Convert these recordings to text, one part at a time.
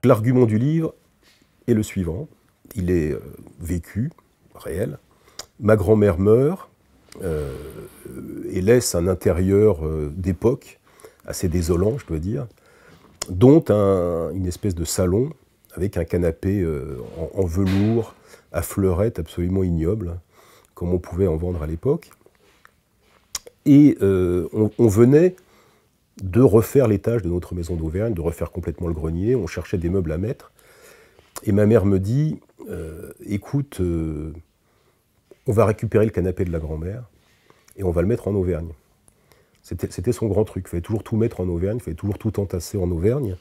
L'argument du livre est le suivant. Il est vécu, réel. Ma grand-mère meurt et laisse un intérieur d'époque assez désolant, je dois dire, dont une espèce de salon avec un canapé en velours à fleurettes absolument ignoble, comme on pouvait en vendre à l'époque. Et on venait de refaire l'étage de notre maison d'Auvergne, de refaire complètement le grenier. On cherchait des meubles à mettre. Et ma mère me dit, écoute, on va récupérer le canapé de la grand-mère et on va le mettre en Auvergne. C'était son grand truc. Il fallait toujours tout mettre en Auvergne, il fallait toujours tout entasser en Auvergne.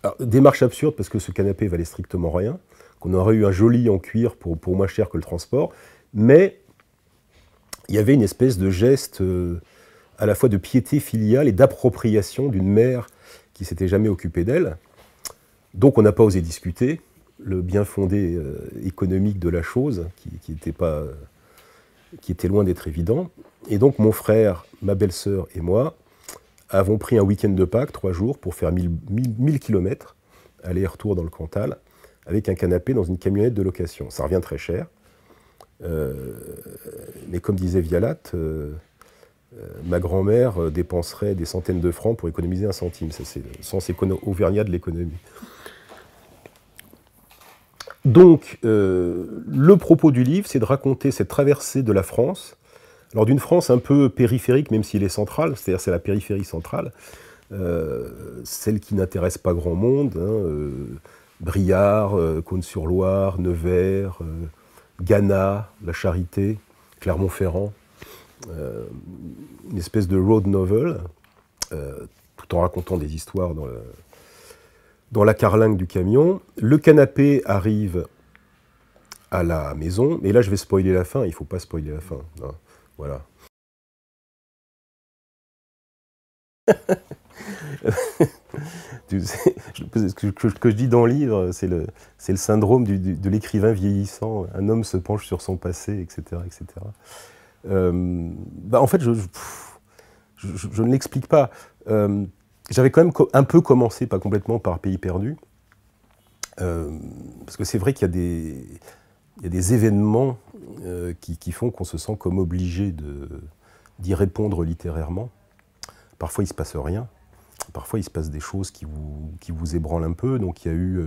Alors, démarche absurde parce que ce canapé valait strictement rien, qu'on aurait eu un joli en cuir pour moins cher que le transport, mais il y avait une espèce de geste à la fois de piété filiale et d'appropriation d'une mère qui s'était jamais occupée d'elle. Donc on n'a pas osé discuter le bien fondé économique de la chose, qui était loin d'être évident. Et donc mon frère, ma belle-sœur et moi avons pris un week-end de Pâques, 3 jours, pour faire 1000 km, aller-retour dans le Cantal, avec un canapé dans une camionnette de location. Ça revient très cher. Mais comme disait Vialat, ma grand-mère dépenserait des centaines de francs pour économiser un centime. Ça, c'est le sens auvergnat de l'économie. Donc, le propos du livre, c'est de raconter cette traversée de la France, alors d'une France un peu périphérique, même s'il est central, c'est-à-dire c'est la périphérie centrale, celle qui n'intéresse pas grand monde, hein, Briare, Cosne-sur-Loire, Nevers, Ghana, La Charité, Clermont-Ferrand, une espèce de road novel, tout en racontant des histoires dans la carlingue du camion. Le canapé arrive à la maison, et là je vais spoiler la fin, il ne faut pas spoiler la fin. Non, voilà. Tu sais, ce que je dis dans le livre, c'est le syndrome de l'écrivain vieillissant. Un homme se penche sur son passé, etc. etc. En fait, je ne l'explique pas. J'avais quand même un peu commencé, pas complètement, par Pays perdu. Parce que c'est vrai qu'il y a des événements qui font qu'on se sent comme obligé d'y répondre littérairement. Parfois, il ne se passe rien. Parfois, il se passe des choses qui vous ébranlent un peu. Donc, il y a eu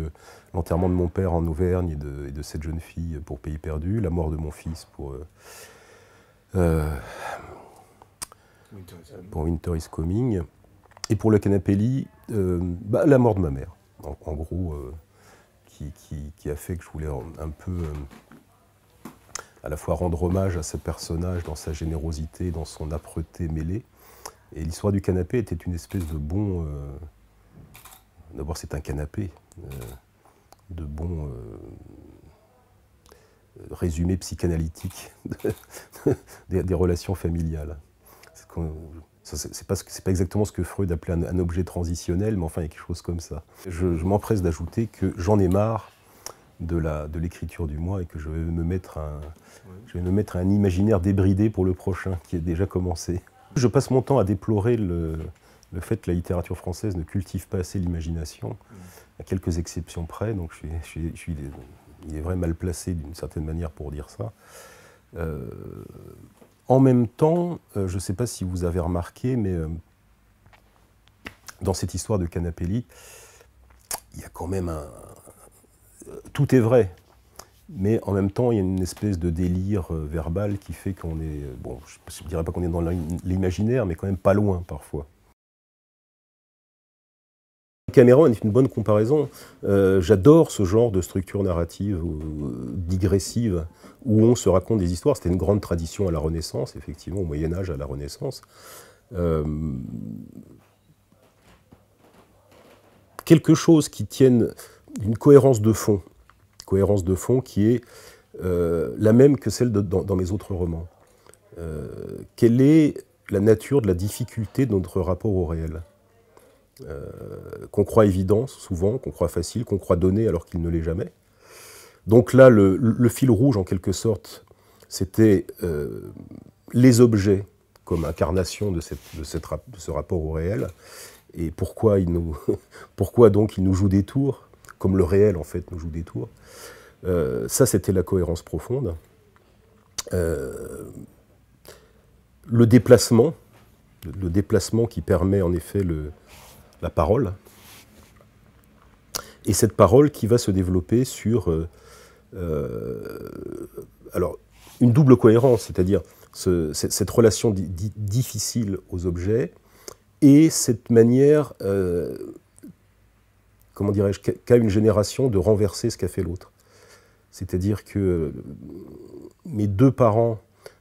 l'enterrement de mon père en Auvergne et de cette jeune fille pour Pays perdu, la mort de mon fils pour Winter is Coming. Et pour le canapé lit, la mort de ma mère, en gros, qui a fait que je voulais un peu à la fois rendre hommage à ce personnage dans sa générosité, dans son âpreté mêlée. Et l'histoire du canapé était une espèce de bon... D'abord, c'est un canapé, de bon résumé psychanalytique des relations familiales. C'est pas exactement ce que Freud appelait un objet transitionnel, mais enfin, il y a quelque chose comme ça. Je m'empresse d'ajouter que j'en ai marre de l'écriture du moi et que je vais me mettre un imaginaire débridé pour le prochain, qui est déjà commencé. Je passe mon temps à déplorer le fait que la littérature française ne cultive pas assez l'imagination, à quelques exceptions près, donc il est vraiment mal placé d'une certaine manière pour dire ça. En même temps, je ne sais pas si vous avez remarqué, mais dans cette histoire de canapé lit, il y a quand même tout est vrai, mais en même temps, il y a une espèce de délire verbal qui fait qu'on est... Bon, je ne dirais pas qu'on est dans l'imaginaire, mais quand même pas loin, parfois. Cameron est une bonne comparaison. J'adore ce genre de structure narrative digressive, où on se raconte des histoires. C'était une grande tradition à la Renaissance, effectivement, au Moyen-Âge, à la Renaissance. Quelque chose qui tienne une cohérence de fond qui est la même que celle dans mes autres romans. Quelle est la nature de la difficulté de notre rapport au réel ? Qu'on croit évident souvent, qu'on croit facile, qu'on croit donné alors qu'il ne l'est jamais. Donc là, le fil rouge, en quelque sorte, c'était les objets comme incarnation de ce rapport au réel, et pourquoi, pourquoi donc il nous joue des tours, comme le réel en fait nous joue des tours. Ça, c'était la cohérence profonde. Le déplacement qui permet en effet la parole, et cette parole qui va se développer sur alors, une double cohérence, c'est-à-dire cette relation difficile aux objets et cette manière, comment dirais-je, qu'a une génération de renverser ce qu'a fait l'autre. C'est-à-dire que mes deux parents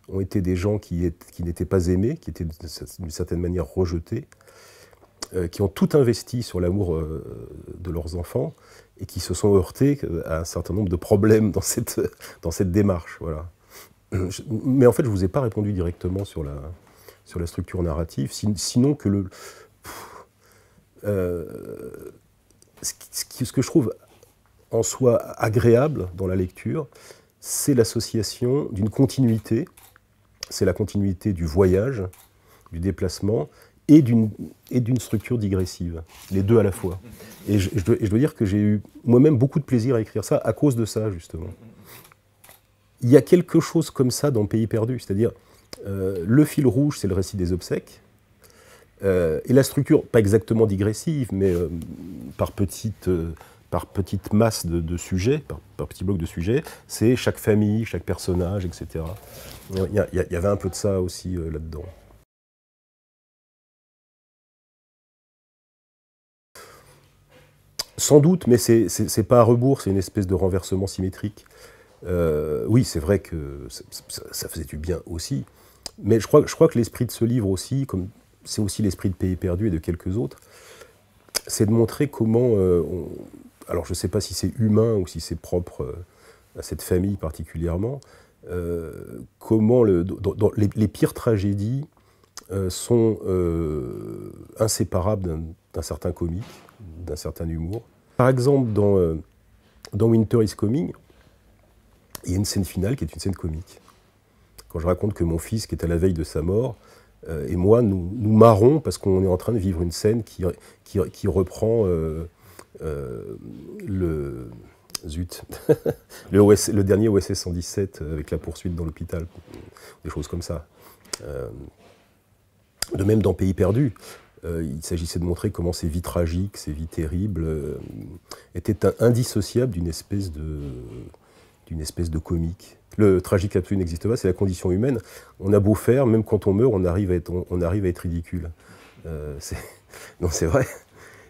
ont été des gens qui n'étaient pas aimés, qui étaient d'une certaine manière rejetés, qui ont tout investi sur l'amour de leurs enfants et qui se sont heurtés à un certain nombre de problèmes dans cette démarche. Voilà. Mais en fait, je ne vous ai pas répondu directement sur la structure narrative, sinon que ce que je trouve en soi agréable dans la lecture, c'est l'association d'une continuité, c'est la continuité du voyage, du déplacement, et d'une structure digressive, les deux à la fois. Et je dois dire que j'ai eu moi-même beaucoup de plaisir à écrire ça à cause de ça, justement. Il y a quelque chose comme ça dans Pays perdu, c'est-à-dire le fil rouge, c'est le récit des obsèques, et la structure, pas exactement digressive, mais par petite masse de sujets, par petits blocs de sujets, c'est chaque famille, chaque personnage, etc. Il y avait un peu de ça aussi là-dedans. Sans doute, mais c'est pas à rebours, c'est une espèce de renversement symétrique. Oui, c'est vrai que ça faisait du bien aussi, mais je crois que l'esprit de ce livre aussi, comme c'est aussi l'esprit de Pays perdu et de quelques autres, c'est de montrer comment, alors je ne sais pas si c'est humain ou si c'est propre à cette famille particulièrement, comment dans les pires tragédies sont inséparables d'un certain comique, d'un certain humour. Par exemple, dans Winter is Coming, il y a une scène finale qui est une scène comique. Quand je raconte que mon fils, qui est à la veille de sa mort, et moi, nous marrons parce qu'on est en train de vivre une scène qui reprend le dernier OSS 117 avec la poursuite dans l'hôpital, des choses comme ça. De même dans Pays perdu, il s'agissait de montrer comment ces vies tragiques, ces vies terribles étaient indissociables d'une espèce de comique. Le tragique absolu n'existe pas, c'est la condition humaine. On a beau faire, même quand on meurt, on arrive à être ridicule. Non, c'est vrai.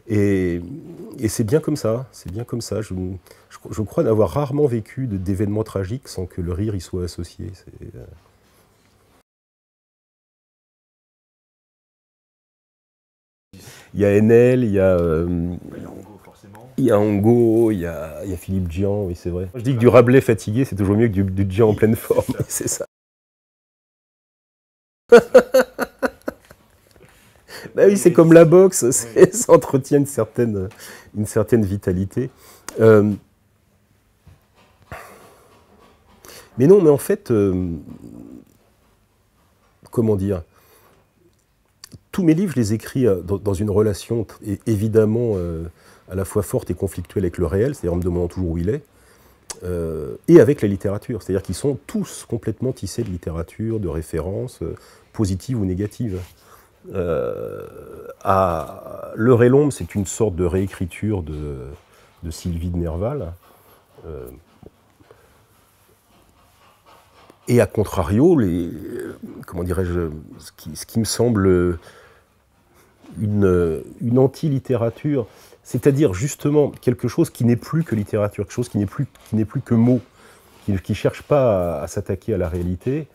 Et c'est bien comme ça, c'est bien comme ça. Je crois n'avoir rarement vécu d'événements tragiques sans que le rire y soit associé. Il y a Enel, il y a Angot, il y a Philippe Djian, oui c'est vrai. Je dis que du Rabelais fatigué, c'est toujours mieux que du Djian en pleine forme, c'est ça. Bah oui, c'est comme la boxe, ça entretient une certaine vitalité. Mais non, mais en fait, comment dire, tous mes livres, je les écris dans une relation évidemment à la fois forte et conflictuelle avec le réel, c'est-à-dire en me demandant toujours où il est, et avec la littérature, c'est-à-dire qu'ils sont tous complètement tissés de littérature, de références, positives ou négatives. L'heure et l'ombre, c'est une sorte de réécriture de Sylvie de Nerval. Et à contrario, comment dirais-je, ce qui me semble une anti-littérature, c'est-à-dire justement quelque chose qui n'est plus que littérature, quelque chose qui n'est plus que mots, qui ne cherche pas à s'attaquer à la réalité.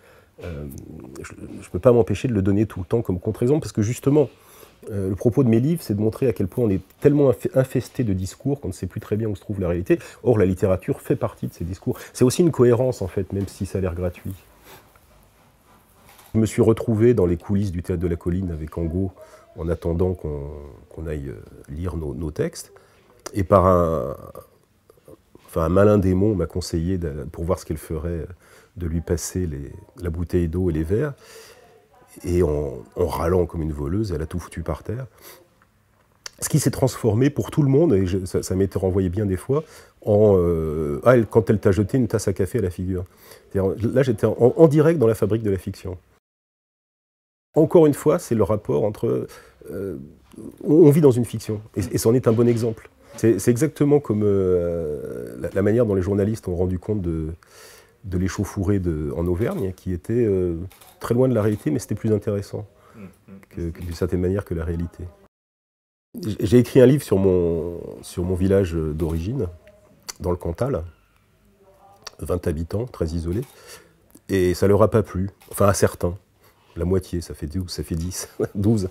Je ne peux pas m'empêcher de le donner tout le temps comme contre-exemple, parce que justement, le propos de mes livres, c'est de montrer à quel point on est tellement infesté de discours qu'on ne sait plus très bien où se trouve la réalité. Or, la littérature fait partie de ces discours. C'est aussi une cohérence, en fait, même si ça a l'air gratuit. Je me suis retrouvé dans les coulisses du Théâtre de la Colline avec Angot, en attendant qu'on aille lire nos textes. Et par un malin démon m'a conseillé, pour voir ce qu'elle ferait, de lui passer la bouteille d'eau et les verres. Et en râlant comme une voleuse, elle a tout foutu par terre. Ce qui s'est transformé pour tout le monde, et ça m'était renvoyé bien des fois, en quand elle t'a jeté une tasse à café à la figure. Là, j'étais en direct dans la fabrique de la fiction. Encore une fois, c'est le rapport entre... on vit dans une fiction, et c'en est un bon exemple. C'est exactement comme la manière dont les journalistes ont rendu compte de l'échauffourée en Auvergne, qui était très loin de la réalité, mais c'était plus intéressant d'une certaine manière que la réalité. J'ai écrit un livre sur mon village d'origine, dans le Cantal, 20 habitants, très isolé, et ça leur a pas plu, enfin à certains, la moitié, ça fait 12, ça fait 10, 12.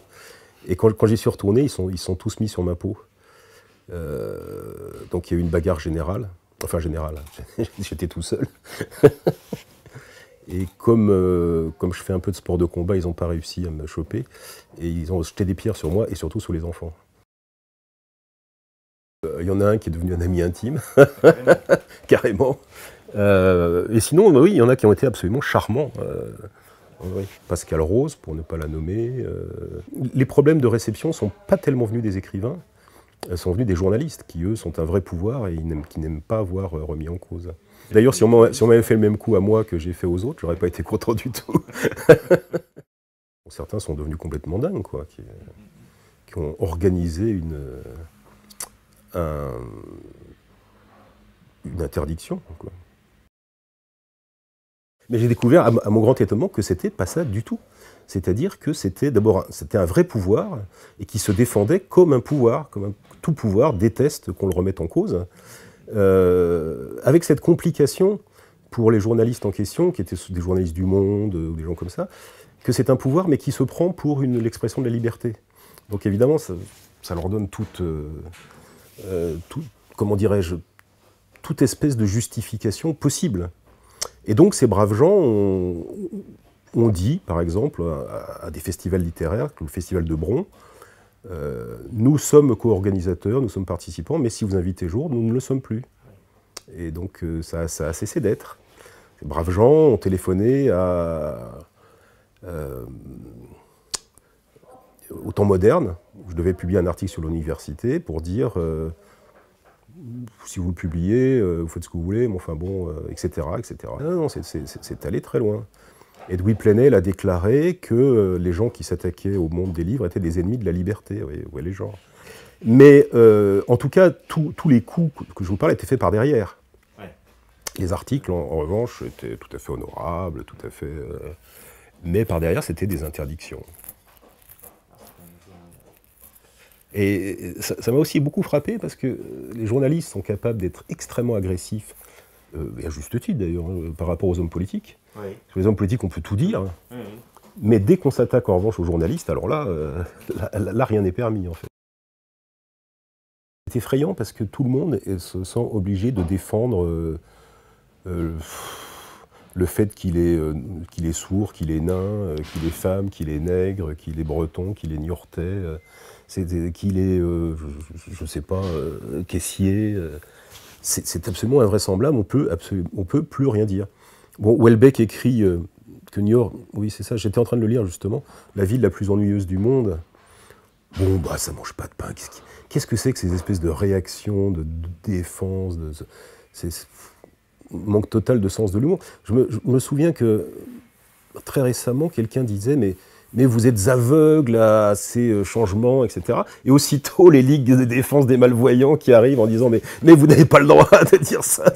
Et quand j'y suis retourné, ils sont tous mis sur ma peau. Donc il y a eu une bagarre générale, enfin générale, j'étais tout seul. Et comme je fais un peu de sport de combat, ils n'ont pas réussi à me choper, et ils ont jeté des pierres sur moi, et surtout sur les enfants. Il y en a un qui est devenu un ami intime, carrément. Et sinon, oui, il y en a qui ont été absolument charmants. Oui. Pascal Rose, pour ne pas la nommer. Les problèmes de réception ne sont pas tellement venus des écrivains, sont venus des journalistes, qui eux sont un vrai pouvoir et qui n'aiment pas avoir remis en cause. D'ailleurs, si on m'avait fait le même coup à moi que j'ai fait aux autres, j'aurais pas été content du tout. Certains sont devenus complètement dingues, quoi, qui ont organisé une interdiction, quoi. Mais j'ai découvert, à mon grand étonnement, que c'était pas ça du tout. C'est-à-dire que c'était un vrai pouvoir, et qui se défendait comme un pouvoir, tout pouvoir déteste qu'on le remette en cause, avec cette complication pour les journalistes en question, qui étaient des journalistes du Monde, ou des gens comme ça, que c'est un pouvoir, mais qui se prend pour l'expression de la liberté. Donc évidemment, ça leur donne comment dirais-je, toute espèce de justification possible. Et donc ces braves gens ont dit, par exemple, à des festivals littéraires, comme le festival de Bron, nous sommes co-organisateurs, nous sommes participants, mais si vous invitez jour, nous ne le sommes plus. Et donc ça a cessé d'être. Ces braves gens ont téléphoné au Temps moderne, où je devais publier un article sur l'université pour dire si vous le publiez, vous faites ce que vous voulez, mais enfin bon, etc., etc. Non, c'est allé très loin. Edoui Plenel a déclaré que les gens qui s'attaquaient au monde des livres étaient des ennemis de la liberté. Oui, ouais, les gens. Mais en tout cas, tous les coups que je vous parle étaient faits par derrière. Ouais. Les articles, en revanche, étaient tout à fait honorables, tout à fait... mais par derrière, c'était des interdictions. Et ça m'a aussi beaucoup frappé parce que les journalistes sont capables d'être extrêmement agressifs, et à juste titre d'ailleurs, par rapport aux hommes politiques. Oui. Sur les hommes politiques, on peut tout dire, oui. Mais dès qu'on s'attaque en revanche aux journalistes, alors là, rien n'est permis en fait. C'est effrayant parce que tout le monde se sent obligé de défendre le fait qu'il est sourd, qu'il est nain, qu'il est femme, qu'il est nègre, qu'il est breton, qu'il est niortais, qu'il est, je ne sais pas, caissier. C'est absolument invraisemblable, on peut plus rien dire. Bon, Houellebecq écrit que Niort, oui c'est ça, j'étais en train de le lire justement, la ville la plus ennuyeuse du monde. Bon, bah ça mange pas de pain. Qu'est-ce que c'est que ces espèces de réactions, de défense, manque total de sens de l'humour. Je me souviens que très récemment, quelqu'un disait mais vous êtes aveugle à ces changements, etc. Et aussitôt, les ligues de défense des malvoyants qui arrivent en disant mais vous n'avez pas le droit de dire ça.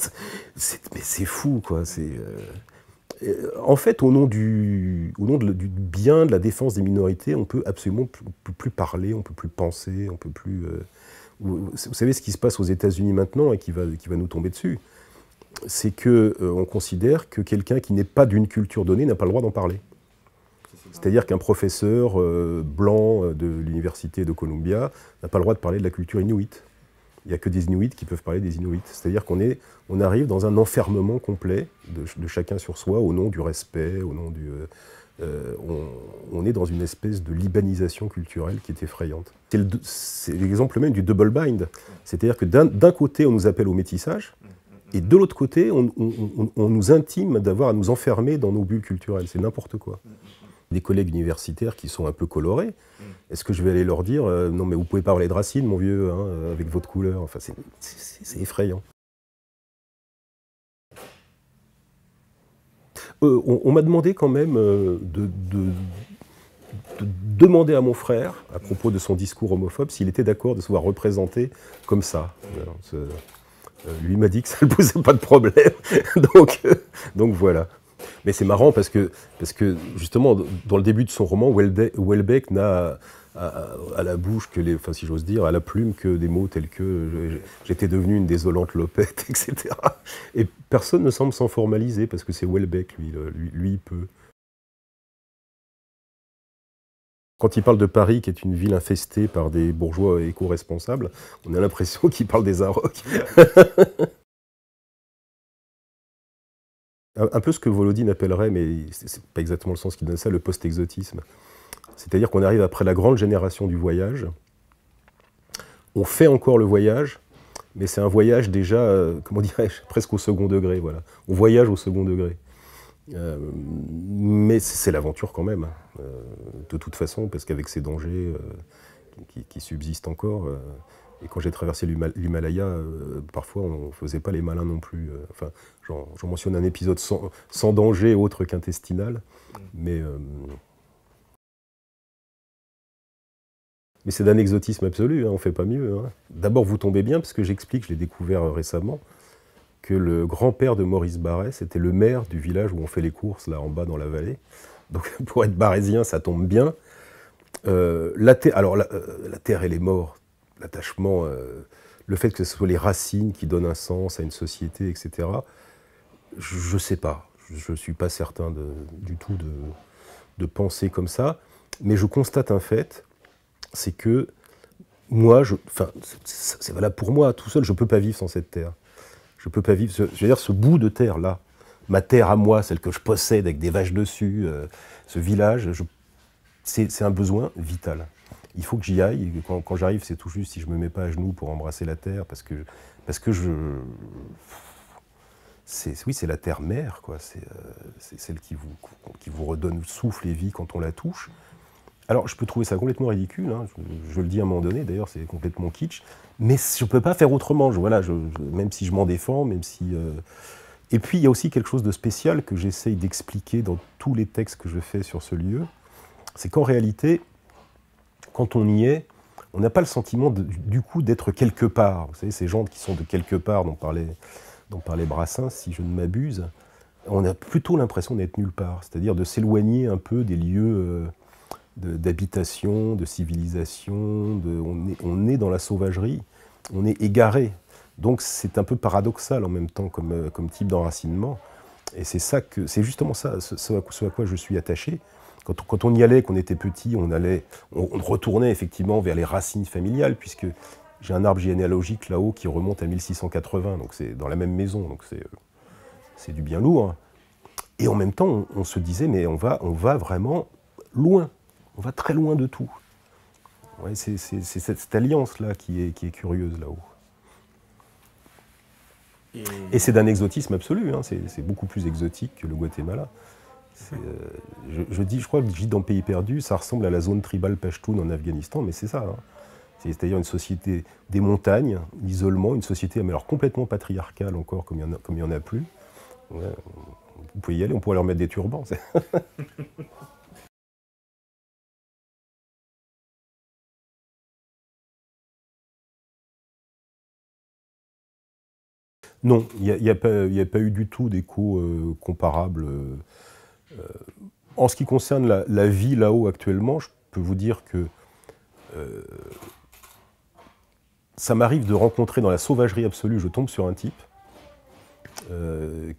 Mais c'est fou, quoi. En fait, au nom du bien, de la défense des minorités, on peut absolument plus parler, on peut plus penser, on peut plus... Vous savez ce qui se passe aux États-Unis maintenant et qui va nous tomber dessus, c'est qu'on considère que quelqu'un qui n'est pas d'une culture donnée n'a pas le droit d'en parler. C'est-à-dire qu'un professeur blanc de l'université de Columbia n'a pas le droit de parler de la culture inuite. Il n'y a que des Inuits qui peuvent parler des Inuits. C'est-à-dire qu'on arrive dans un enfermement complet de chacun sur soi au nom du respect, au nom du... on est dans une espèce de libanisation culturelle qui est effrayante. C'est l'exemple même du double bind. C'est-à-dire que d'un côté, on nous appelle au métissage, et de l'autre côté, on nous intime d'avoir à nous enfermer dans nos bulles culturelles. C'est n'importe quoi. Des collègues universitaires qui sont un peu colorés, est-ce que je vais aller leur dire non mais vous pouvez pas parler de Racine, mon vieux, hein, avec votre couleur. Enfin, c'est effrayant. On m'a demandé quand même de demander à mon frère, à propos de son discours homophobe, s'il était d'accord de se voir représenté comme ça. Lui m'a dit que ça ne posait pas de problème. donc voilà. Mais c'est marrant parce que justement, dans le début de son roman, Houellebecq n'a à la bouche enfin si j'ose dire, à la plume que des mots tels que j'étais devenu une désolante lopette, etc. Et personne ne semble s'en formaliser parce que c'est Houellebecq, lui il peut. Quand il parle de Paris, qui est une ville infestée par des bourgeois éco-responsables, on a l'impression qu'il parle des Arocs. Un peu ce que Volodine appellerait, mais c'est pas exactement le sens qu'il donne ça, le post-exotisme. C'est-à-dire qu'on arrive après la grande génération du voyage, on fait encore le voyage, mais c'est un voyage déjà, comment dirais-je, presque au second degré, voilà. On voyage au second degré. Mais c'est l'aventure quand même, de toute façon, parce qu'avec ces dangers qui subsistent encore, et quand j'ai traversé l'Himalaya, parfois on ne faisait pas les malins non plus. Enfin, j'en mentionne un épisode sans danger autre qu'intestinal, mais c'est d'un exotisme absolu, hein, on ne fait pas mieux. Hein. D'abord, vous tombez bien, parce que j'explique, je l'ai découvert récemment, que le grand-père de Maurice Barrès était le maire du village où on fait les courses, là en bas dans la vallée. Donc pour être barrésien, ça tombe bien. La terre et les morts, l'attachement, le fait que ce soit les racines qui donnent un sens à une société, etc., je ne sais pas. Je ne suis pas certain du tout de penser comme ça. Mais je constate un fait, c'est que moi, c'est valable pour moi, tout seul, je ne peux pas vivre sans cette terre. Je ne peux pas vivre, je veux dire, ce bout de terre-là, ma terre à moi, celle que je possède avec des vaches dessus, ce village, c'est un besoin vital. Il faut que j'y aille. Quand j'arrive, c'est tout juste si je ne me mets pas à genoux pour embrasser la terre, parce que c'est la terre-mère, quoi. C'est celle qui vous redonne souffle et vie quand on la touche. Alors, je peux trouver ça complètement ridicule, hein, je le dis à un moment donné, d'ailleurs, c'est complètement kitsch, mais je ne peux pas faire autrement, même si je m'en défends, même si... Et puis, il y a aussi quelque chose de spécial que j'essaye d'expliquer dans tous les textes que je fais sur ce lieu, c'est qu'en réalité, quand on y est, on n'a pas le sentiment, du coup, d'être quelque part. Vous savez, ces gens qui sont de quelque part, dont parlait Brassens, si je ne m'abuse, on a plutôt l'impression d'être nulle part, c'est-à-dire de s'éloigner un peu des lieux... d'habitation, de civilisation, on est dans la sauvagerie, on est égaré. Donc c'est un peu paradoxal en même temps comme type d'enracinement. Et c'est justement ça, ce à quoi je suis attaché. Quand on y allait, qu'on était petit, on retournait effectivement vers les racines familiales, puisque j'ai un arbre généalogique là-haut qui remonte à 1680, donc c'est dans la même maison, donc c'est du bien lourd. Et en même temps, on se disait, mais on va vraiment loin. On va très loin de tout. Ouais, c'est cette alliance-là qui est curieuse là-haut. Et c'est d'un exotisme absolu, hein. C'est beaucoup plus exotique que le Guatemala. Je crois que je dis dans Pays perdu, ça ressemble à la zone tribale Pashtun en Afghanistan, mais c'est ça. Hein. C'est-à-dire une société des montagnes, l'isolement, une société mais alors complètement patriarcale encore, comme il n'y en a plus. Ouais, vous pouvez y aller, on pourrait leur mettre des turbans. Non, il n'y a pas eu du tout d'écho comparable. En ce qui concerne la vie là-haut actuellement, je peux vous dire que ça m'arrive de rencontrer dans la sauvagerie absolue, je tombe sur un type que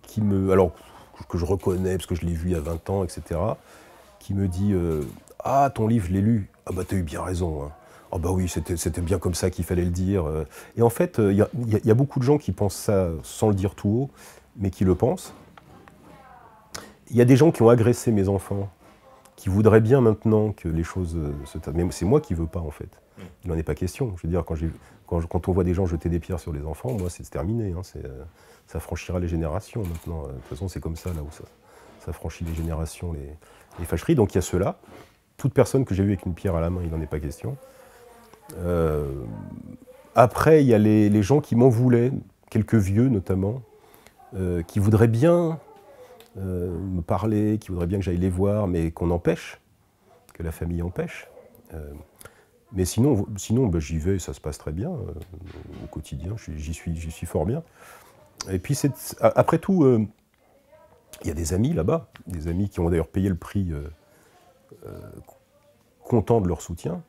je reconnais parce que je l'ai vu il y a 20 ans, etc., qui me dit « Ah, ton livre, je l'ai lu. Ah bah t'as eu bien raison. Hein. Ah bah oui, c'était bien comme ça qu'il fallait le dire. » Et en fait, il y a beaucoup de gens qui pensent ça sans le dire tout haut, mais qui le pensent. Il y a des gens qui ont agressé mes enfants, qui voudraient bien maintenant que les choses se tassent. Mais c'est moi qui ne veux pas, en fait. Il n'en est pas question. Je veux dire, quand on voit des gens jeter des pierres sur les enfants, moi, c'est terminé. Hein, ça franchira les générations, maintenant. De toute façon, c'est comme ça, là où ça franchit les générations, les fâcheries. Donc il y a ceux-là. Toute personne que j'ai vue avec une pierre à la main, il n'en est pas question. Après, il y a les gens qui m'en voulaient, quelques vieux notamment, qui voudraient bien me parler, qui voudraient bien que j'aille les voir, mais qu'on empêche, que la famille empêche. Mais sinon ben, j'y vais, ça se passe très bien au quotidien, j'y suis fort bien. Et puis après tout, il y a des amis là-bas, des amis qui ont d'ailleurs payé le prix, contents de leur soutien.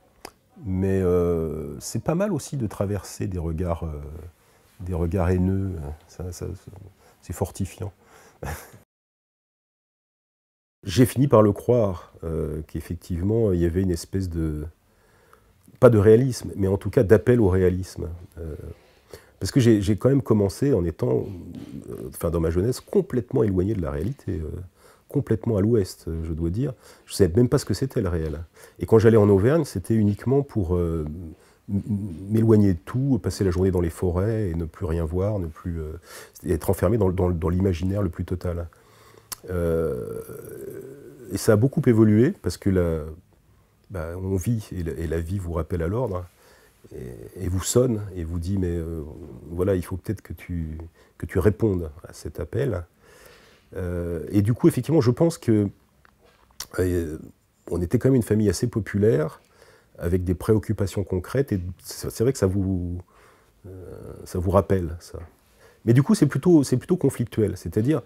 Mais c'est pas mal aussi de traverser des regards haineux, c'est fortifiant. J'ai fini par le croire, qu'effectivement il y avait une espèce de, pas de réalisme, mais en tout cas d'appel au réalisme. Parce que j'ai quand même commencé en étant, enfin dans ma jeunesse, complètement éloigné de la réalité, complètement à l'ouest, je dois dire. Je ne savais même pas ce que c'était le réel. Et quand j'allais en Auvergne, c'était uniquement pour m'éloigner de tout, passer la journée dans les forêts et ne plus rien voir, ne plus être enfermé dans l'imaginaire le plus total. Et ça a beaucoup évolué parce que on vit et la vie vous rappelle à l'ordre et vous sonne et vous dit mais voilà, il faut peut-être que tu répondes à cet appel. Et du coup, effectivement, je pense que on était quand même une famille assez populaire, avec des préoccupations concrètes, et c'est vrai que ça vous rappelle ça. Mais du coup, c'est plutôt conflictuel, c'est-à-dire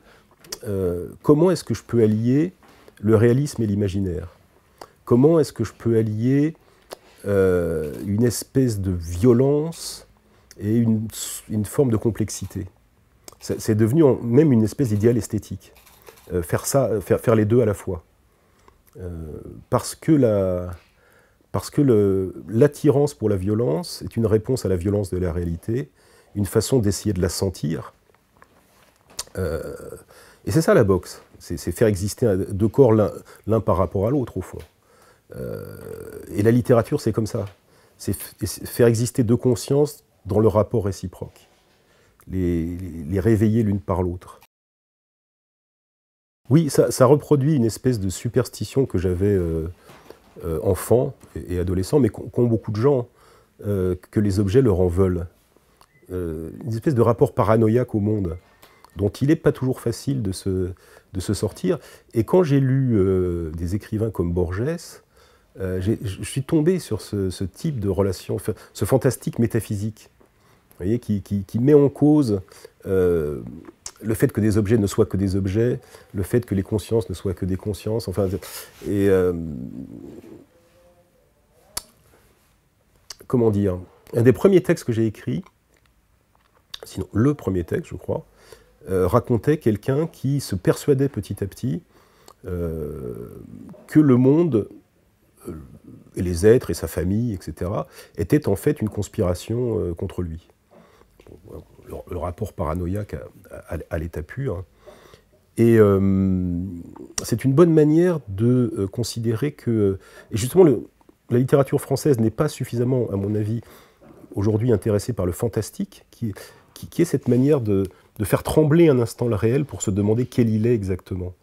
comment est-ce que je peux allier le réalisme et l'imaginaire? Comment est-ce que je peux allier une espèce de violence et une forme de complexité? C'est devenu même une espèce d'idéal esthétique. Faire les deux à la fois. Parce que l'attirance pour la violence est une réponse à la violence de la réalité, une façon d'essayer de la sentir. Et c'est ça la boxe, c'est faire exister deux corps l'un par rapport à l'autre au fond. Et la littérature c'est comme ça, c'est faire exister deux consciences dans le rapport réciproque. Les réveiller l'une par l'autre. Oui, ça reproduit une espèce de superstition que j'avais enfant et adolescent, mais qu'ont beaucoup de gens, que les objets leur en veulent. Une espèce de rapport paranoïaque au monde, dont il n'est pas toujours facile de se sortir. Et quand j'ai lu des écrivains comme Borges, je suis tombé sur ce type de relation, ce fantastique métaphysique. Vous voyez, qui met en cause le fait que des objets ne soient que des objets, le fait que les consciences ne soient que des consciences, enfin, et comment dire, un des premiers textes que j'ai écrit, sinon le premier texte, je crois, racontait quelqu'un qui se persuadait petit à petit que le monde, et les êtres et sa famille, etc., étaient en fait une conspiration contre lui. Le rapport paranoïaque à l'état pur. Et c'est une bonne manière de considérer que... Et justement, la littérature française n'est pas suffisamment, à mon avis, aujourd'hui intéressée par le fantastique, qui est cette manière de faire trembler un instant le réel pour se demander quel il est exactement.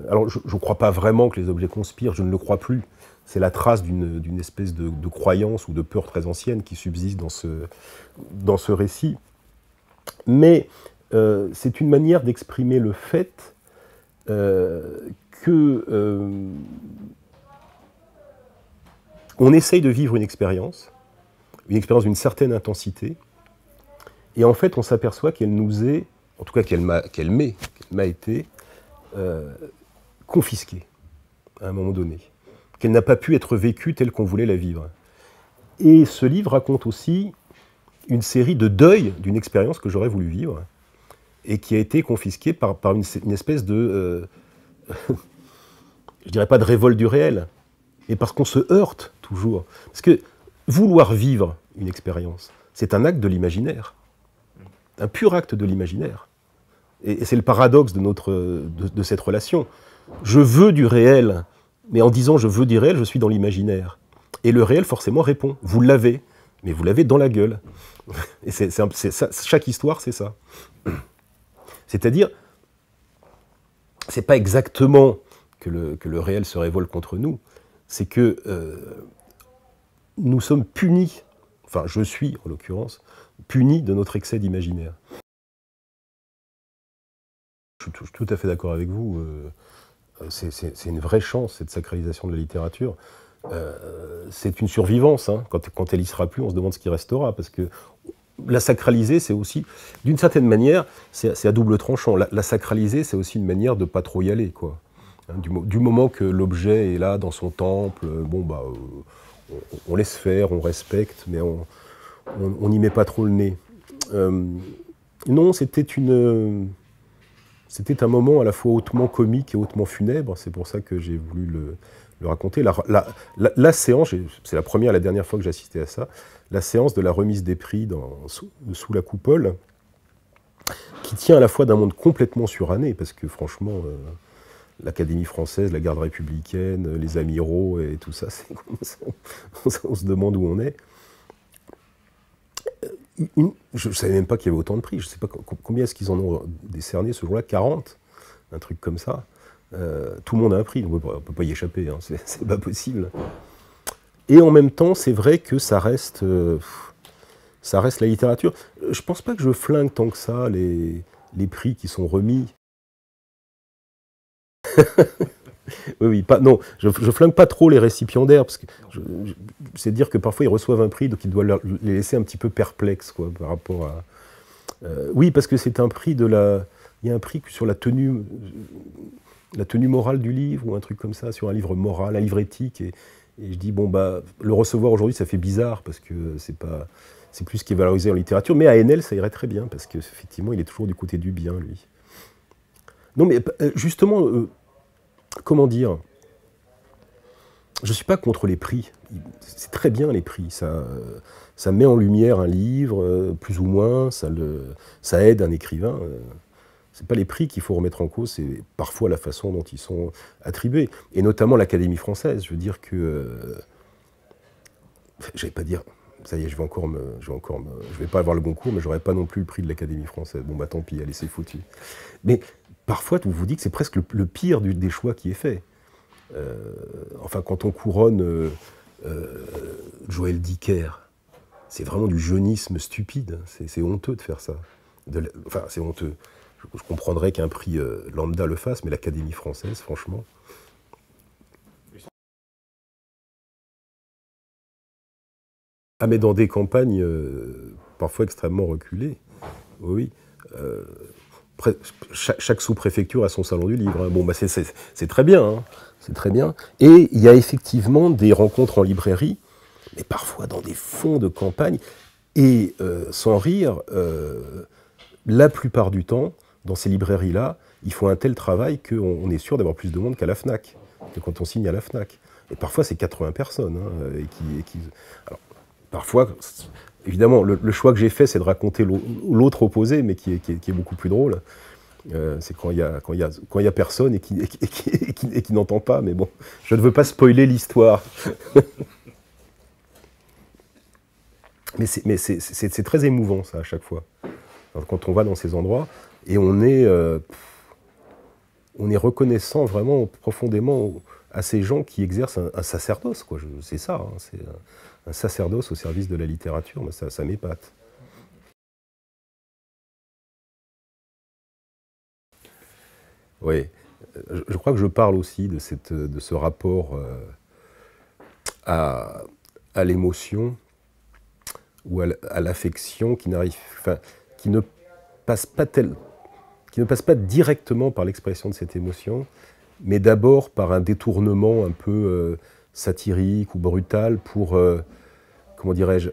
Alors, je ne crois pas vraiment que les objets conspirent, je ne le crois plus. C'est la trace d'une espèce de croyance ou de peur très ancienne qui subsiste dans ce récit. Mais c'est une manière d'exprimer le fait on essaye de vivre une expérience d'une certaine intensité, et en fait on s'aperçoit qu'elle nous est, en tout cas qu'elle m'a été confisquée à un moment donné, qu'elle n'a pas pu être vécue telle qu'on voulait la vivre. Et ce livre raconte aussi une série de deuils d'une expérience que j'aurais voulu vivre et qui a été confisquée par une espèce de, je dirais pas de révolte du réel, mais parce qu'on se heurte toujours. Parce que vouloir vivre une expérience, c'est un acte de l'imaginaire, un pur acte de l'imaginaire. Et c'est le paradoxe de cette relation. Je veux du réel, mais en disant je veux du réel, je suis dans l'imaginaire. Et le réel forcément répond, vous l'avez, mais vous l'avez dans la gueule. Et c'est ça, chaque histoire, c'est ça. C'est-à-dire, c'est pas exactement que le réel se révolte contre nous, c'est que nous sommes punis, enfin je suis en l'occurrence, puni de notre excès d'imaginaire. Je suis tout à fait d'accord avec vous, c'est une vraie chance cette sacralisation de la littérature. C'est une survivance, hein. Quand elle y sera plus, on se demande ce qui restera, parce que la sacraliser, c'est aussi, d'une certaine manière, c'est à double tranchant. La sacraliser, c'est aussi une manière de ne pas trop y aller, quoi. Hein, du moment que l'objet est là, dans son temple, bon, bah, on laisse faire, on respecte, mais on n'y met pas trop le nez. Non, c'était un moment à la fois hautement comique et hautement funèbre, c'est pour ça que j'ai voulu le raconter. La séance, c'est la première et la dernière fois que j'assistais à ça, la séance de la remise des prix sous la coupole, qui tient à la fois d'un monde complètement suranné, parce que franchement, l'Académie française, la garde républicaine, les amiraux et tout ça, on se demande où on est. Je ne savais même pas qu'il y avait autant de prix, je ne sais pas combien est-ce qu'ils en ont décerné ce jour-là, 40, un truc comme ça. Tout le monde a un prix, on ne peut pas y échapper, hein, c'est pas possible. Et en même temps, c'est vrai que ça reste la littérature. Je ne pense pas que je flingue tant que ça les prix qui sont remis. Oui, non, je flingue pas trop les récipiendaires, parce que c'est dire que parfois ils reçoivent un prix, donc ils doivent les laisser un petit peu perplexes, quoi, par rapport à... oui, parce que c'est un prix il y a un prix sur la tenue morale du livre, ou un truc comme ça, sur un livre moral, un livre éthique, et je dis, bon, bah, le recevoir aujourd'hui, ça fait bizarre, parce que c'est plus ce qui est valorisé en littérature, mais à Enel, ça irait très bien, parce qu'effectivement, il est toujours du côté du bien, lui. Non, mais justement... comment dire, je ne suis pas contre les prix. C'est très bien les prix. Ça met en lumière un livre, plus ou moins, ça aide un écrivain. Ce n'est pas les prix qu'il faut remettre en cause, c'est parfois la façon dont ils sont attribués. Et notamment l'Académie française. Je veux dire que... je vais pas dire... Ça y est, je vais pas avoir le Goncourt, mais j'aurais pas non plus le prix de l'Académie française. Bon, bah tant pis, allez, c'est foutu. Mais parfois, vous vous dites que c'est presque le pire des choix qui est fait. Enfin, quand on couronne Joël Dicker, c'est vraiment du jeunisme stupide. C'est honteux de faire ça. Enfin, c'est honteux. Je comprendrais qu'un prix lambda le fasse, mais l'Académie française, franchement... Ah, mais dans des campagnes parfois extrêmement reculées, oui. Chaque sous-préfecture a son salon du livre. Hein. Bon, bah c'est très bien, hein. C'est très bien. Et il y a effectivement des rencontres en librairie, mais parfois dans des fonds de campagne. Et sans rire, la plupart du temps, dans ces librairies-là, ils font un tel travail qu'on est sûr d'avoir plus de monde qu'à la FNAC, que quand on signe à la FNAC. Et parfois, c'est 80 personnes. Hein, alors, parfois, évidemment, le choix que j'ai fait, c'est de raconter l'autre opposé, mais qui est beaucoup plus drôle. C'est quand il y a personne et qui n'entend pas. Mais bon, je ne veux pas spoiler l'histoire. mais c'est très émouvant, ça, à chaque fois. Alors, quand on va dans ces endroits, et on est reconnaissant vraiment profondément à ces gens qui exercent un sacerdoce, quoi. C'est ça, hein, c'est un sacerdoce au service de la littérature, mais ça m'épate. Oui, je crois que je parle aussi de ce rapport à l'émotion ou à l'affection qui ne passe pas directement par l'expression de cette émotion, mais d'abord par un détournement un peu satirique ou brutal pour, comment dirais-je,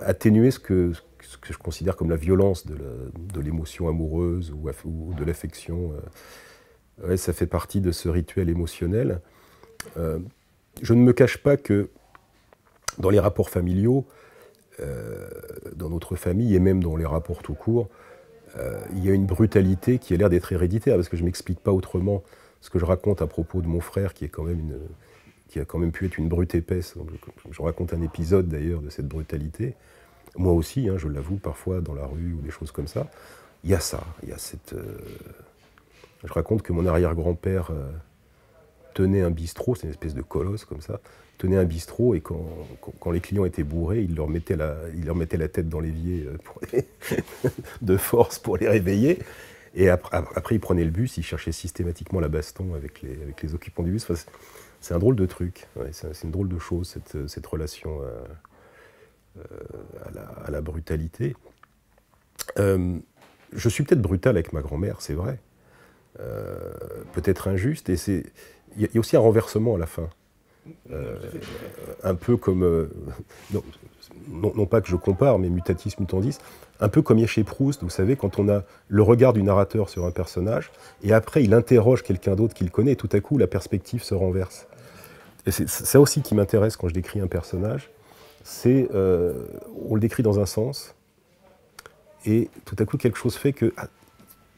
atténuer ce que je considère comme la violence de l'émotion amoureuse ou de l'affection. Ouais, ça fait partie de ce rituel émotionnel. Je ne me cache pas que dans les rapports familiaux, dans notre famille et même dans les rapports tout court, il y a une brutalité qui a l'air d'être héréditaire, parce que je ne m'explique pas autrement ce que je raconte à propos de mon frère, qui a quand même pu être une brute épaisse. Donc je raconte un épisode d'ailleurs de cette brutalité. Moi aussi, hein, je l'avoue, parfois dans la rue ou des choses comme ça. Il y a ça, il y a Je raconte que mon arrière-grand-père tenait un bistrot, c'est une espèce de colosse comme ça, tenait un bistrot et quand les clients étaient bourrés, il leur mettait la tête dans l'évier de force pour les réveiller. Et après, il prenait le bus, il cherchait systématiquement la baston avec les occupants du bus. Enfin, c'est un drôle de truc, ouais, c'est une drôle de chose, cette relation à la brutalité. Je suis peut-être brutal avec ma grand-mère, c'est vrai. Peut-être injuste, et il y a aussi un renversement à la fin. Un peu comme... non pas que je compare, mais mutatis mutandis, un peu comme il y a chez Proust, vous savez, quand on a le regard du narrateur sur un personnage, et après il interroge quelqu'un d'autre qu'il connaît, et tout à coup la perspective se renverse. Et c'est ça aussi qui m'intéresse quand je décris un personnage, c'est on le décrit dans un sens, et tout à coup quelque chose fait que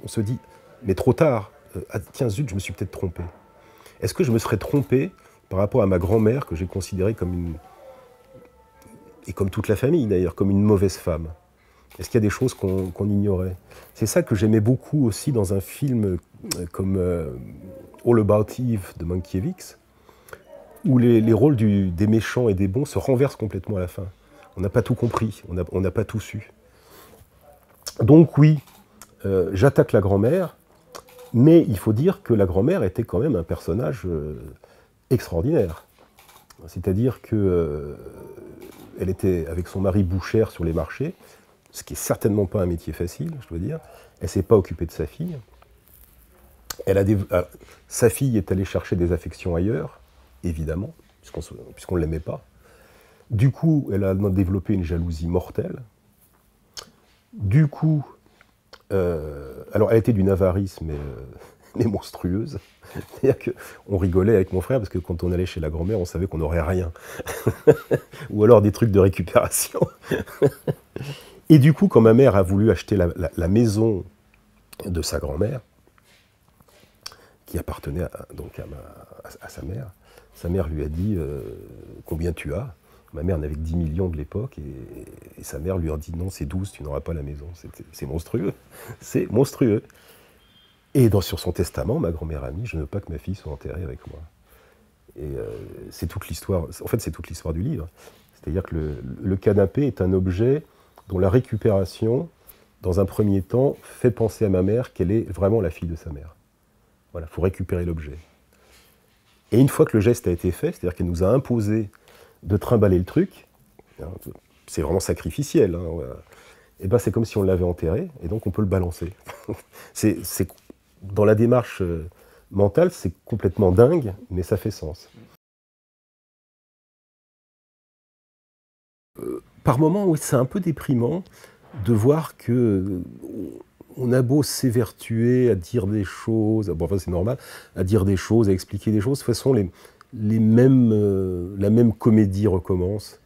on se dit, mais trop tard, tiens zut, je me suis peut-être trompé. Est-ce que je me serais trompé par rapport à ma grand-mère, que j'ai considérée comme et comme toute la famille d'ailleurs, comme une mauvaise femme? Est-ce qu'il y a des choses qu'on ignorait? C'est ça que j'aimais beaucoup aussi dans un film comme All About Eve de Mankiewicz, où les rôles des méchants et des bons se renversent complètement à la fin. On n'a pas tout compris, on n'a pas tout su. Donc oui, j'attaque la grand-mère, mais il faut dire que la grand-mère était quand même un personnage extraordinaire. C'est-à-dire qu'elle était avec son mari bouchère sur les marchés, ce qui n'est certainement pas un métier facile, je dois dire. Elle ne s'est pas occupée de sa fille. Sa fille est allée chercher des affections ailleurs, évidemment, puisqu'on ne l'aimait pas. Du coup, elle a développé une jalousie mortelle. Du coup, alors elle était d'une avarice, mais monstrueuse. C'est-à-dire qu'on rigolait avec mon frère, parce que quand on allait chez la grand-mère, on savait qu'on n'aurait rien. Ou alors des trucs de récupération. Et du coup, quand ma mère a voulu acheter la maison de sa grand-mère, qui appartenait donc à sa mère lui a dit combien tu as? Ma mère n'avait que 10 millions de l'époque, et sa mère lui a dit non, c'est 12, tu n'auras pas la maison. C'est monstrueux, c'est monstrueux. Et sur son testament, ma grand-mère a mis, je ne veux pas que ma fille soit enterrée avec moi. Et c'est toute l'histoire, en fait c'est toute l'histoire du livre. C'est-à-dire que le canapé est un objet dont la récupération, dans un premier temps, fait penser à ma mère qu'elle est vraiment la fille de sa mère. Voilà, il faut récupérer l'objet. Et une fois que le geste a été fait, c'est-à-dire qu'elle nous a imposé de trimballer le truc, c'est vraiment sacrificiel, hein, voilà. Et ben c'est comme si on l'avait enterré, et donc on peut le balancer. Dans la démarche mentale, c'est complètement dingue, mais ça fait sens. Par moments, oui, c'est un peu déprimant de voir que on a beau s'évertuer à dire des choses, bon, enfin c'est normal, à dire des choses, à expliquer des choses, de toute façon la même comédie recommence.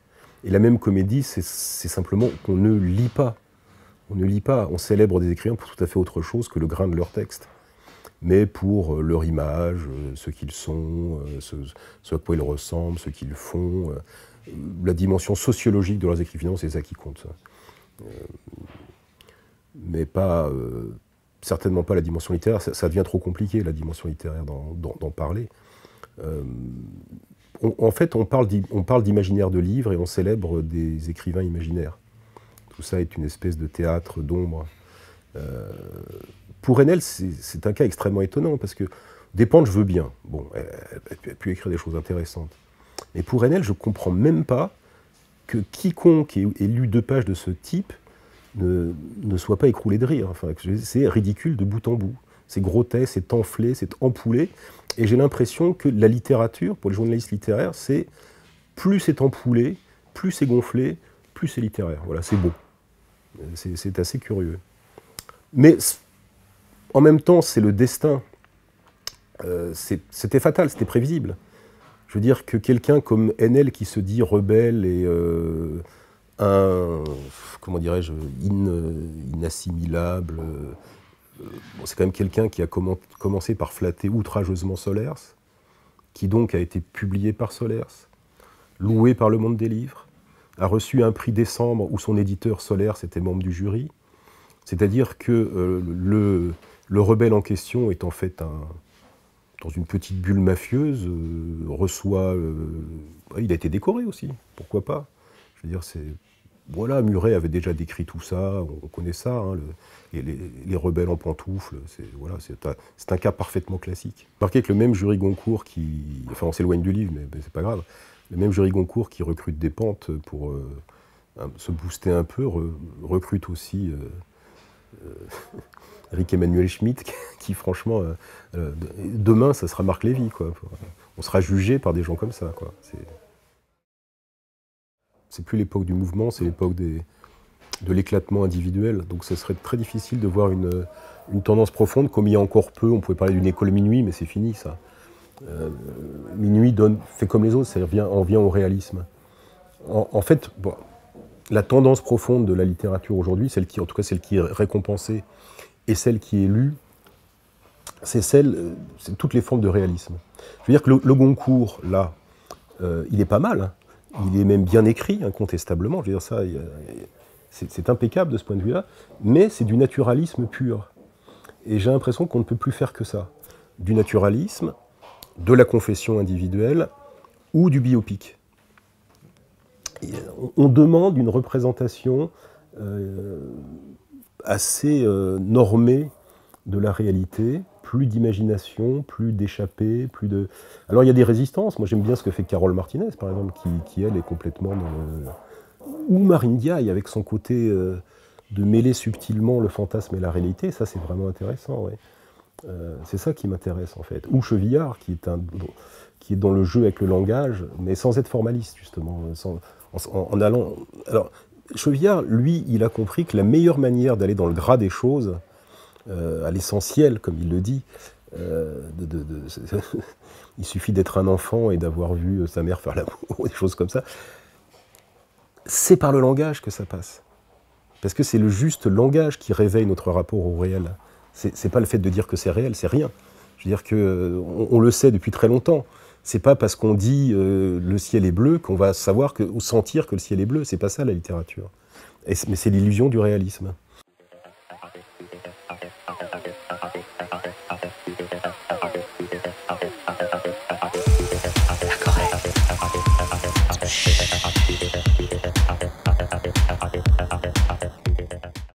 Et la même comédie, c'est simplement qu'on ne lit pas. On ne lit pas, on célèbre des écrivains pour tout à fait autre chose que le grain de leur texte. Mais pour leur image, ce qu'ils sont, ce à quoi ils ressemblent, ce qu'ils font, la dimension sociologique de leurs écrivains, c'est ça qui compte. Mais certainement pas la dimension littéraire, ça devient trop compliqué, la dimension littéraire, d'en parler. En fait, on parle d'imaginaire de livres et on célèbre des écrivains imaginaires. Tout ça est une espèce de théâtre d'ombre. Pour Enel, c'est un cas extrêmement étonnant, parce que Despentes, je veux bien. Bon, elle a pu écrire des choses intéressantes. Mais pour Enel, je ne comprends même pas que quiconque ait lu 2 pages de ce type ne soit pas écroulé de rire. Enfin, c'est ridicule de bout en bout. C'est grotesque, c'est enflé, c'est empoulé. Et j'ai l'impression que la littérature, pour les journalistes littéraires, c'est plus c'est empoulé, plus c'est gonflé, plus c'est littéraire. Voilà, c'est beau. C'est assez curieux. Mais en même temps, c'est le destin. C'était fatal, c'était prévisible. Je veux dire que quelqu'un comme Enel qui se dit rebelle et comment dirais-je, inassimilable, c'est quand même quelqu'un qui a commencé par flatter outrageusement Solers, qui donc a été publié par Solers, loué par le monde des livres, a reçu un prix Décembre où son éditeur Solers était membre du jury. C'est-à-dire que le rebelle en question est en fait dans une petite bulle mafieuse, reçoit... il a été décoré aussi, pourquoi pas. Je veux dire, voilà, Muret avait déjà décrit tout ça, on connaît ça, hein, les rebelles en pantoufles, voilà, c'est un cas parfaitement classique. Remarquez que le même jury Goncourt enfin on s'éloigne du livre, mais c'est pas grave, le même jury Goncourt qui recrute des pentes pour se booster un peu, recrute aussi Eric-Emmanuel Schmitt, qui franchement, demain ça sera Marc Lévy, quoi. On sera jugé par des gens comme ça, quoi. C'est plus l'époque du mouvement, c'est l'époque de l'éclatement individuel. Donc ce serait très difficile de voir une tendance profonde. Comme il y a encore peu, on pouvait parler d'une école minuit, mais c'est fini ça. Minuit fait comme les autres, c'est-à-dire on vient au réalisme. En fait, bon, la tendance profonde de la littérature aujourd'hui, en tout cas celle qui est récompensée et celle qui est lue, c'est toutes les formes de réalisme. Je veux dire que le Goncourt, là, il est pas mal, hein. Il est même bien écrit, incontestablement. Je veux dire, ça, c'est impeccable de ce point de vue-là, mais c'est du naturalisme pur. Et j'ai l'impression qu'on ne peut plus faire que ça. Du naturalisme, de la confession individuelle ou du biopic. On demande une représentation assez normée de la réalité, plus d'imagination, plus d'échappée, plus de... Alors il y a des résistances, moi j'aime bien ce que fait Carole Martinez par exemple, qui elle est complètement dans le... Ou Marine Diaye avec son côté de mêler subtilement le fantasme et la réalité, ça c'est vraiment intéressant, ouais. C'est ça qui m'intéresse en fait. Ou Chevillard qui est dans le jeu avec le langage, mais sans être formaliste justement, en allant... Alors Chevillard, lui, il a compris que la meilleure manière d'aller dans le gras des choses, à l'essentiel, comme il le dit. Il suffit d'être un enfant et d'avoir vu sa mère faire l'amour, des choses comme ça. C'est par le langage que ça passe. Parce que c'est le juste langage qui réveille notre rapport au réel. C'est pas le fait de dire que c'est réel, c'est rien. Je veux dire qu'on le sait depuis très longtemps. C'est pas parce qu'on dit le ciel est bleu qu'on va savoir ou sentir que le ciel est bleu. C'est pas ça la littérature. Mais c'est l'illusion du réalisme.